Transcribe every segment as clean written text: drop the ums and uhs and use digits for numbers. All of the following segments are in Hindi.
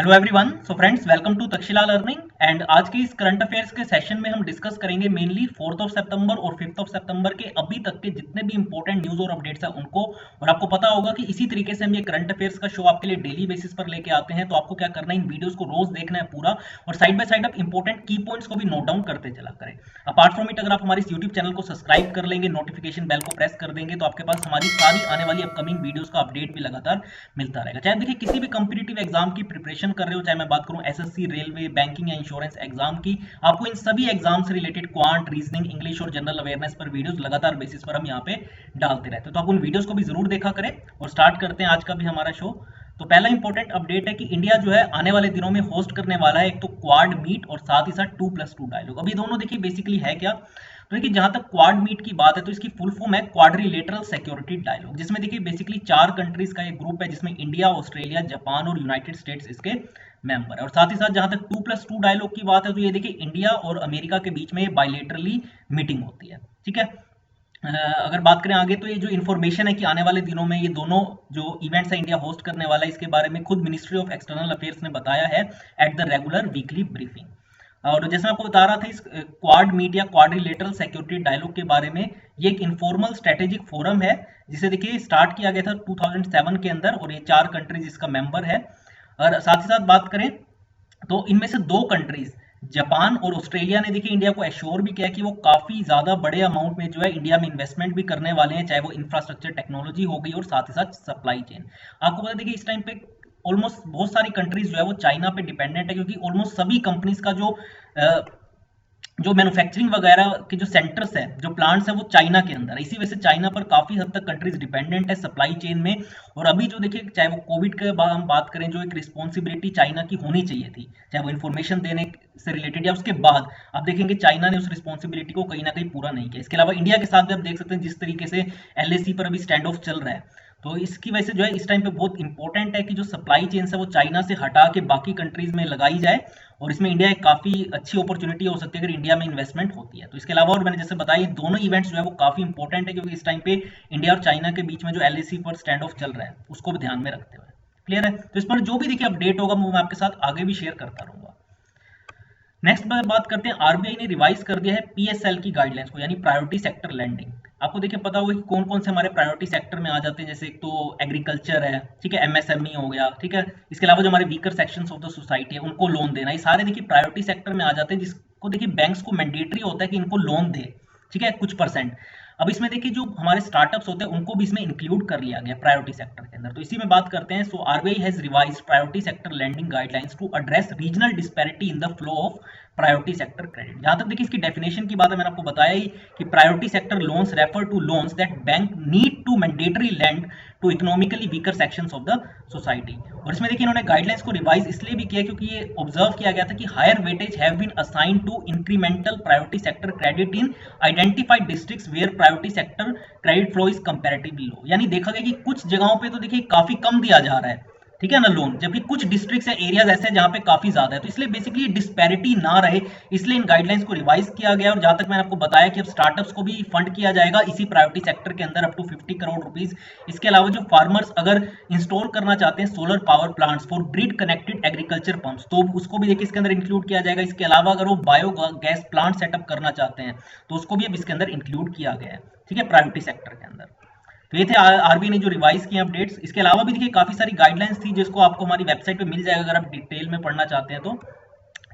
Hello everyone. So friends, welcome to Takshashila learning. And आज के इस करंट अफेयर्स के सेशन में हम डिस्कस करेंगे मेनली 4th ऑफ सितंबर और 5th ऑफ सितंबर के अभी तक के जितने भी इंपॉर्टेंट न्यूज और अपडेट्स हैं उनको। और आपको पता होगा कि इसी तरीके से हम ये करंट अफेयर्स का शो आपके लिए डेली बेसिस पर लेके आते हैं। तो आपको क्या करना है, इन वीडियोस को रोज देखना है पूरा, और साइड बाय साइड आप इंपॉर्टेंट की पॉइंट्स को भी नोट डाउन करते चला करें। अपार्ट फ्रॉम इट, अगर आप हमारे इस यूट्यूब चैनल को सब्सक्राइब कर लेंगे, नोटिफिकेशन बेल को प्रेस कर देंगे, तो आपके पास हमारी सारी आने वाली अपकमिंग वीडियोस का अपडेट भी लगातार मिलता रहेगा। चाहे देखिए किसी भी कंपटीटिव एग्जाम की प्रिपरेशन कर रहे हो, चाहे मैं बात करूं एसएससी, रेलवे, बैंकिंग या इंश्योरेंस एग्जाम की, आपको इन सभी एग्जाम से रिलेटेड क्वांट, रीजनिंग, इंग्लिश और जनरल अवेयरनेस पर वीडियोस लगातार बेसिस पर हम यहाँ पे डालते रहते हैं। तो आप उन वीडियोस को भी जरूर देखा करें। और स्टार्ट करते हैं आज का भी हमारा शो। तो पहला इंपॉर्टेंट अपडेट है कि इंडिया जो है आने वाले दिनों में होस्ट करने वाला है एक तो क्वाड मीट और साथ ही साथ 2+2 डायलॉग। अभी दोनों देखिए बेसिकली है क्या। तो देखिए जहां तक क्वाड मीट की बात है तो इसकी फुल फॉर्म है क्वाड्रिलेटरल सिक्योरिटी डायलॉग, जिसमें देखिए बेसिकली 4 कंट्रीज का एक ग्रुप है, जिसमें इंडिया, ऑस्ट्रेलिया, जापान और यूनाइटेड स्टेट्स इसके मेंबर है। और साथ ही साथ जहां तक 2+2 डायलॉग की बात है तो ये देखिए इंडिया और अमेरिका के बीच में बायलेटरली मीटिंग होती है। ठीक है। अगर बात करें आगे, तो ये जो इन्फॉर्मेशन है कि आने वाले दिनों में ये दोनों जो इवेंट्स है इंडिया होस्ट करने वाला है, इसके बारे में खुद मिनिस्ट्री ऑफ एक्सटर्नल अफेयर्स ने बताया है at the regular weekly briefing. और जैसे मैं आपको बता रहा था, इस क्वाड मीट या क्वाड्रिलेटरल सिक्योरिटी डायलॉग के बारे में, ये एक इनफॉर्मल स्ट्रेटेजिक फोरम है जिसे देखिए स्टार्ट किया गया था 2007 के अंदर, और ये 4 कंट्रीज इसका मेंबर है। और साथ ही साथ बात करें तो इनमें से 2 कंट्रीज जापान और ऑस्ट्रेलिया ने देखिए इंडिया को एश्योर भी किया कि वो काफी ज्यादा बड़े अमाउंट में जो है इंडिया में इन्वेस्टमेंट भी करने वाले हैं, चाहे वो इंफ्रास्ट्रक्चर टेक्नोलॉजी हो गई और साथ ही साथ सप्लाई चेन। आपको पता देखिए इस टाइम पे ऑलमोस्ट बहुत सारी कंट्रीज जो है वो चाइना पे डिपेंडेंट है, क्योंकि ऑलमोस्ट सभी कंपनीज का जो मैन्युफैक्चरिंग वगैरह के जो सेंटर्स है, जो प्लांट्स है, वो चाइना के अंदर है। इसी वजह से चाइना पर काफी हद तक कंट्रीज डिपेंडेंट है सप्लाई चेन में। और अभी जो देखिए, चाहे वो कोविड के बाद हम बात करें, जो एक रिस्पॉन्सिबिलिटी चाइना की होनी चाहिए थी, चाहे वो इन्फॉर्मेशन देने से रिलेटेड या उसके बाद, आप देखेंगे चाइना ने उस रिस्पॉन्सिबिलिटी को कहीं ना कहीं पूरा नहीं किया। इसके अलावा इंडिया के साथ भी आप देख सकते हैं जिस तरीके से एलएसी पर अभी स्टैंड ऑफ चल रहा है। तो इसकी वजह से जो है इस टाइम पे बहुत इंपॉर्टेंट है कि जो सप्लाई चेन है वो चाइना से हटा के बाकी कंट्रीज में लगाई जाए, और इसमें इंडिया एक काफी अच्छी अपॉर्चुनिटी हो सकती है अगर इंडिया में इन्वेस्टमेंट होती है। तो इसके अलावा, और मैंने जैसे बताया, दोनों इवेंट्स जो है वो काफी इंपॉर्टेंट है, क्योंकि इस टाइम पे इंडिया और चाइना के बीच में जो एलएसी पर स्टैंड ऑफ चल रहा है उसको भी ध्यान में रखते हुए। क्लियर है। तो इस पर जो भी देखिए अपडेट होगा वो मैं आपके साथ आगे भी शेयर करता रहूंगा। नेक्स्ट बात करते हैं, आरबीआई ने रिवाइज कर दिया है पीएसएल की गाइडलाइंस को, यानी प्रायोरिटी सेक्टर लैंडिंग। आपको देखिए पता होगा कि कौन कौन से हमारे प्रायोरिटी सेक्टर में आ जाते हैं, जैसे एक तो एग्रीकल्चर है, ठीक है, एमएसएमई हो गया, ठीक है। इसके अलावा जो हमारे weaker sections of the society है उनको लोन देना, ये सारे देखिए प्रायोरिटी सेक्टर में आ जाते हैं, जिसको देखिए बैंक्स को मैंडेटरी होता है कि इनको लोन दे, ठीक है, कुछ परसेंट। अब इसमें देखिए जो हमारे स्टार्टअप्स होते हैं उनको भी इसमें इंक्लूड कर लिया गया प्रायोरिटी सेक्टर के अंदर। तो इसी में बात करते हैं। So RBI has revised priority sector lending guidelines to address regional disparity in the flow of priority sector credit. जहां तक देखिए इसकी डेफिनेशन की बात है, मैंने आपको बताया ही कि priority sector loans refer to loans that bank need to mandatory lend to economically weaker sections of the society. और इसमें देखिए इन्होंने गाइडलाइंस को रिवाइज इसलिए भी किया क्योंकि ये ऑब्जर्व किया गया था कि higher weightage have been assign to incremental priority sector credit in identified districts where priority sector credit flow is comparatively low. यानी देखा गया कि कुछ जगहों पे तो देखिए काफी कम दिया जा रहा है, ठीक है ना, लोन, जबकि कुछ डिस्ट्रिक्ट्स या एरियाज ऐसे हैं जहां पे काफी ज्यादा है। तो इसलिए बेसिकली डिस्पैरिटी ना रहे, इसलिए इन गाइडलाइंस को रिवाइज किया गया। और जहां तक मैंने आपको बताया कि अब स्टार्टअप्स को भी फंड किया जाएगा इसी प्रायोरिटी सेक्टर के अंदर अप टू 50 करोड़ रुपीज। इसके अलावा जो फार्मर्स अगर इंस्टॉल करना चाहते हैं solar power plants for grid connected agriculture pumps, तो उसको भी देखिए इसके अंदर इंक्लूड किया जाएगा। इसके अलावा अगर वो बायो गैस प्लांट सेटअप करना चाहते हैं तो उसको भी अब इसके अंदर इंक्लूड किया गया है, ठीक है, प्रायोरिटी सेक्टर के अंदर। तो ये थे आरबीआई ने जो रिवाइज किए अपडेट्स। इसके अलावा भी देखिए काफी सारी गाइडलाइंस थी जिसको आपको हमारी वेबसाइट पे मिल जाएगा अगर आप डिटेल में पढ़ना चाहते हैं तो,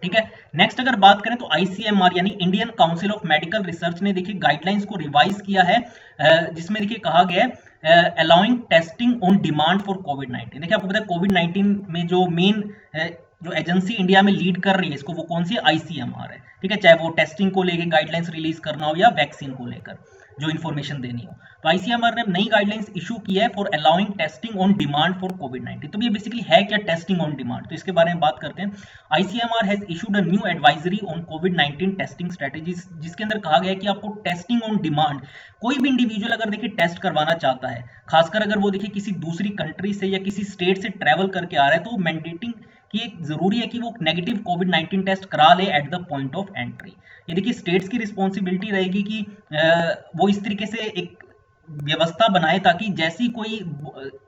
ठीक है। नेक्स्ट अगर बात करें तो आईसीएमआर यानी Indian council of medical research ने देखिए गाइडलाइंस को रिवाइज किया है, जिसमें देखिए कहा गया है allowing testing on demand for कोविड-19। देखिए आपको पता है कोविड-19 में जो मेन जो एजेंसी इंडिया में लीड कर रही है इसको, वो कौन सी है, आईसीएमआर है, ठीक है। चाहे वो टेस्टिंग को लेकर गाइडलाइंस रिलीज करना हो या वैक्सीन को लेकर जो इन्फॉर्मेशन देनी हो। तो आईसीएमआर ने नई गाइडलाइंस इशू की है for allowing testing on demand for कोविड-19। तो ये बेसिकली है क्या टेस्टिंग ऑन डिमांड, तो इसके बारे में बात करते हैं। ICMR has issued a new advisory on covid testing strategies, जिसके अंदर कहा गया है कि आपको टेस्टिंग ऑन डिमांड, कोई भी इंडिविजुअल अगर देखिए टेस्ट करवाना चाहता है, खासकर अगर वो देखिए किसी दूसरी कंट्री से या किसी स्टेट से ट्रेवल करके आ रहा है, तो मैंडेटिंग कि एक जरूरी है कि वो नेगेटिव कोविड-19 टेस्ट करा ले at the point of entry. ये देखिए स्टेट्स की रिस्पॉन्सिबिलिटी रहेगी कि वो इस तरीके से एक व्यवस्था बनाए ताकि जैसी कोई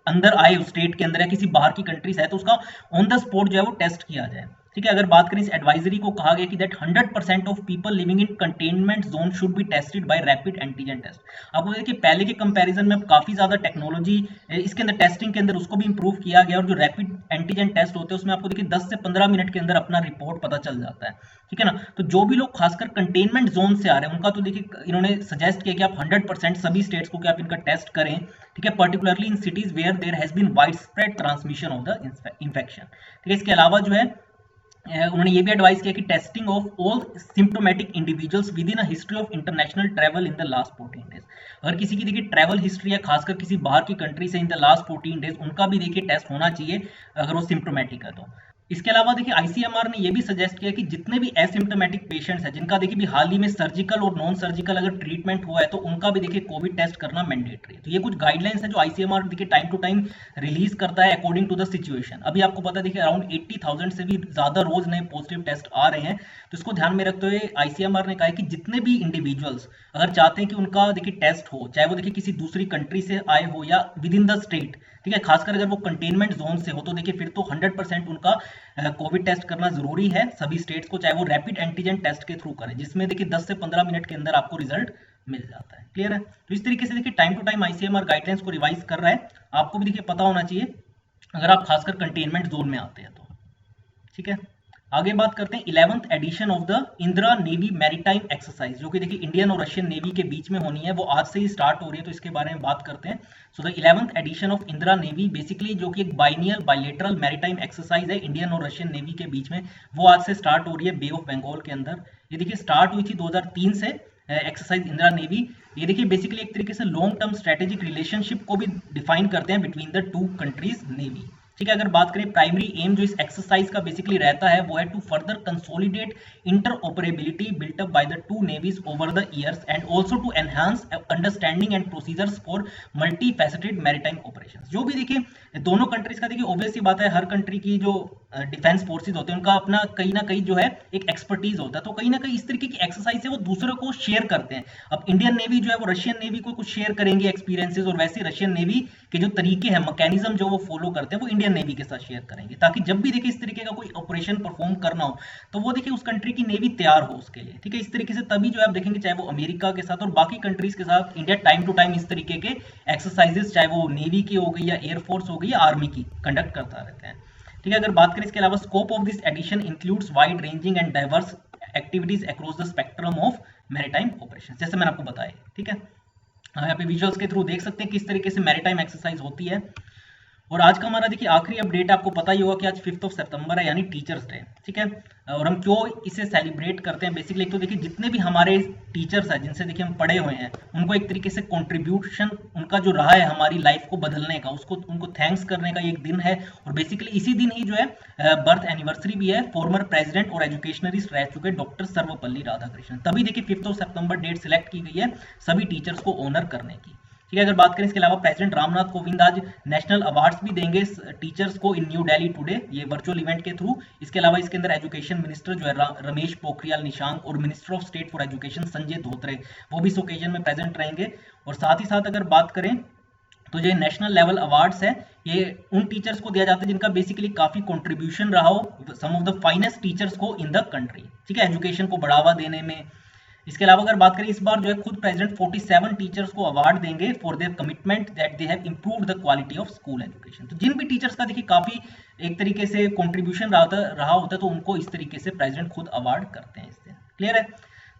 अंदर आए स्टेट के अंदर या किसी बाहर की कंट्री से है तो उसका ऑन द स्पॉट जो है वो टेस्ट किया जाए। ठीक है, अगर बात करें इस एडवाइजरी को कहा गया कि that 100% of people living in containment zone should be tested by rapid antigen test. आपको देखिए पहले के कंपैरिजन में अब काफी ज्यादा टेक्नोलॉजी इसके अंदर टेस्टिंग के अंदर उसको भी इंप्रूव किया गया, और जो रैपिड एंटीजन टेस्ट होते हैं उसमें आपको देखिए 10 से 15 मिनट के अंदर अपना रिपोर्ट पता चल जाता है। ठीक है ना, तो जो भी लोग खासकर कंटेनमेंट जोन से आ रहे हैं उनका तो देखिए इन्होंने सजेस्ट किया कि आप 100% सभी स्टेट्स को कि आप इनका टेस्ट करें। ठीक है, particularly in cities where there has been wide spread transmission of the infection. ठीक है, इसके अलावा जो है उन्होंने ये भी एडवाइस किया कि testing of all symptomatic individuals with in a history of international travel in the last 14 days. अगर किसी की देखिए ट्रैवल हिस्ट्री है खासकर किसी बाहर की कंट्री से इन द लास्ट 14 डेज, उनका भी देखिए टेस्ट होना चाहिए अगर वो सिम्प्टोमेटिक है तो। इसके अलावा देखिए आईसीएमआर ने ये भी सजेस्ट किया कि जितने भी एसिम्प्टोमेटिक पेशेंट्स हैं जिनका देखिए भी हाल ही में सर्जिकल और नॉन सर्जिकल अगर ट्रीटमेंट हुआ है तो उनका भी देखिए कोविड टेस्ट करना मैंडेटरी है। तो ये कुछ गाइडलाइंस है जो आईसीएमआर देखिए टाइम टू टाइम रिलीज करता है अकॉर्डिंग टू द सिचुएशन। अभी आपको पता है देखिए अराउंड 80,000 से भी ज्यादा रोज नए पॉजिटिव टेस्ट आ रहे हैं, तो इसको ध्यान में रखते हुए आईसीएमआर ने कहा है कि जितने भी इंडिविजुअल्स अगर चाहते हैं कि उनका देखिए टेस्ट हो, चाहे वो देखिए किसी दूसरी कंट्री से आए हो या विद इन द स्टेट, ठीक है, खासकर अगर वो कंटेनमेंट जोन से हो तो देखिए फिर तो 100% उनका कोविड टेस्ट करना जरूरी है सभी स्टेट्स को, चाहे वो रैपिड एंटीजन टेस्ट के थ्रू करें जिसमें देखिए 10 से 15 मिनट के अंदर आपको रिजल्ट मिल जाता है। क्लियर है, तो इस तरीके से देखिए time to time ICMR guidelines को रिवाइज कर रहा है, आपको भी देखिए पता होना चाहिए अगर आप खासकर कंटेनमेंट जोन में आते हैं तो। ठीक है, आगे बात करते हैं 11th edition of the Indra navy maritime exercise, जो कि देखिए इंडियन और रशियन नेवी के बीच में होनी है, वो आज से ही स्टार्ट हो रही है, तो इसके बारे में बात करते हैं। So the 11th edition of Indra navy basically जो कि एक बाइनियल बायलेटरल मैरीटाइम एक्सरसाइज है इंडियन और रशियन नेवी के बीच में, वो आज से स्टार्ट हो रही है बे ऑफ बंगाल के अंदर। ये देखिए स्टार्ट हुई थी 2003 से एक्सरसाइज इंदिरा नेवी। ये देखिए बेसिकली एक तरीके से लॉन्ग टर्म स्ट्रेटेजिक रिलेशनशिप को भी डिफाइन करते हैं between the two countries navy. ठीक है, अगर बात करें प्राइमरी एम जो इस एक्सरसाइज का बेसिकली रहता है वो है to further consolidate interoperability built up by the two navies over the years and also to enhance understanding and procedures for multi faceted maritime operations. जो भी देखिए दोनों कंट्रीज का देखिए ऑब्वियस सी बात है, हर कंट्री की जो डिफेंस फोर्सेज होते हैं उनका अपना कहीं ना कहीं जो है एक एक्सपर्टीज होता है, तो कहीं ना कहीं इस तरीके की एक्सरसाइज है वो दूसरे को शेयर करते हैं। अब इंडियन नेवी जो है वो रशियन नेवी को कुछ शेयर करेंगे एक्सपीरियंसेस, और वैसे रशियन नेवी के जो तरीके हैं मैकेनिज्म जो वो फॉलो करते हैं वो इंडियन नेवी के साथ शेयर करेंगे, ताकि जब भी देखिए इस तरीके का कोई ऑपरेशन परफॉर्म करना हो तो वो देखिए उस कंट्री की नेवी तैयार हो उसके लिए। ठीक है, इस तरीके से तभी जो है आप देखेंगे चाहे वो अमेरिका के साथ और बाकी कंट्रीज के साथ इंडिया टाइम टू टाइम इस तरीके के एक्सरसाइजेस चाहे वो नेवी की हो गई या एयरफोर्स हो गई या आर्मी की कंडक्ट करता रहता है। ठीक है, अगर बात करें इसके अलावा scope of this edition includes wide ranging and diverse activities across the spectrum of maritime operations, जैसे मैंने आपको बताया। ठीक है, यहाँ पे विजुअल्स के थ्रू देख सकते हैं किस तरीके से मैरीटाइम एक्सरसाइज होती है। और आज का हमारा देखिए आखिरी अपडेट, आपको पता ही होगा कि आज 5 सितंबर है यानी टीचर्स डे। ठीक है, और हम क्यों इसे सेलिब्रेट करते हैं, बेसिकली एक तो देखिए जितने भी हमारे टीचर्स हैं जिनसे देखिए हम पढ़े हुए हैं उनको एक तरीके से कंट्रीब्यूशन उनका जो रहा है हमारी लाइफ को बदलने का, उसको उनको थैंक्स करने का एक दिन है। और बेसिकली इसी दिन ही जो है बर्थ एनिवर्सरी भी है फॉर्मर प्रेसिडेंट और एजुकेशनलिस्ट रह चुके डॉक्टर सर्वपल्ली राधाकृष्णन, तभी देखिए 5 सितंबर डेट सिलेक्ट की गई है सभी टीचर्स को ऑनर करने की। ठीक है, अगर बात करें इसके अलावा प्रेसिडेंट रामनाथ कोविंद आज नेशनल अवार्ड्स भी देंगे टीचर्स को इन न्यू दिल्ली टुडे, ये वर्चुअल इवेंट के थ्रू। इसके अलावा इसके अंदर एजुकेशन मिनिस्टर जो है रमेश पोखरियाल निशंक और minister of state for education Sanjay Dhotre वो भी इस ओकेजन में प्रेजेंट रहेंगे। और साथ ही साथ अगर बात करें तो जो नेशनल लेवल अवार्ड्स है ये उन टीचर्स को दिया जाता है जिनका बेसिकली काफी कंट्रीब्यूशन रहा हो, सम ऑफ द फाइनेस्ट टीचर्स को इन द कंट्री। ठीक है, एजुकेशन को बढ़ावा देने में। इसके अलावा अगर बात करें इस बार जो है खुद प्रेसिडेंट 47 टीचर्स को अवार्ड देंगे for their commitment that they have improved the quality of school education. तो जिन भी टीचर्स का देखिए काफी एक तरीके से कंट्रीब्यूशन रहा होता है तो उनको इस तरीके से प्रेसिडेंट खुद अवार्ड करते हैं इससे। क्लियर है,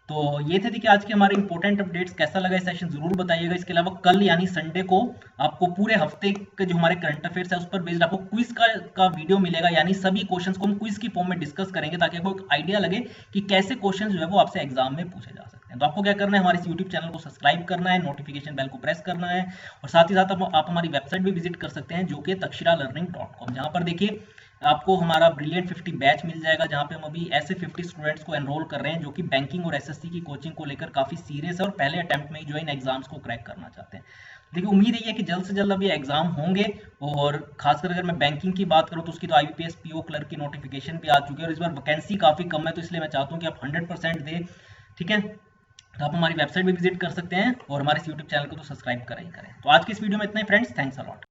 तो ये थे देखिए आज के हमारे इंपॉर्टेंट अपडेट्स। कैसा लगा ये सेशन जरूर बताइएगा। इसके अलावा कल यानी संडे को आपको पूरे हफ्ते के जो हमारे करंट अफेयर्स है उस पर बेस्ड आपको क्विज का वीडियो मिलेगा, यानी सभी क्वेश्चंस को हम क्विज की फॉर्म में डिस्कस करेंगे ताकि आपको एक आइडिया लगे कि कैसे क्वेश्चन जो है वो आपसे एग्जाम में पूछे जा सकते हैं। तो आपको क्या करना है, हमारे इस यूट्यूब चैनल को सब्सक्राइब करना है, नोटिफिकेशन बेल को प्रेस करना है, और साथ ही साथ आप हमारी वेबसाइट भी विजिट कर सकते हैं जो कि takshiralearning.com, जहां पर देखिए आपको हमारा ब्रिलियंट 50 बैच मिल जाएगा, जहां पे हम अभी ऐसे 50 स्टूडेंट्स को एनरोल कर रहे हैं जो कि बैंकिंग और एसएससी की कोचिंग को लेकर काफी सीरियस है और पहले अटेम्प्ट में ही जो है इन एग्जाम्स को क्रैक करना चाहते हैं। देखिए उम्मीद है कि जल्द से जल्द अब ये एग्जाम होंगे, और खासकर अगर मैं बैंकिंग की बात करूं तो उसकी तो आईबीपीएस पीओ क्लर्क की नोटिफिकेशन भी आ चुकी है और इस बार वैकेंसी काफी कम है, तो इसलिए मैं चाहता हूँ कि आप 100% दें। ठीक है, तो आप हमारी वेबसाइट भी विजिट कर सकते हैं और हमारे यूट्यूब चैनल को तो सब्सक्राइब करें ही करें। तो आज की इस वीडियो में इतना ही फ्रेंड्स, थैंक्स अ लॉट।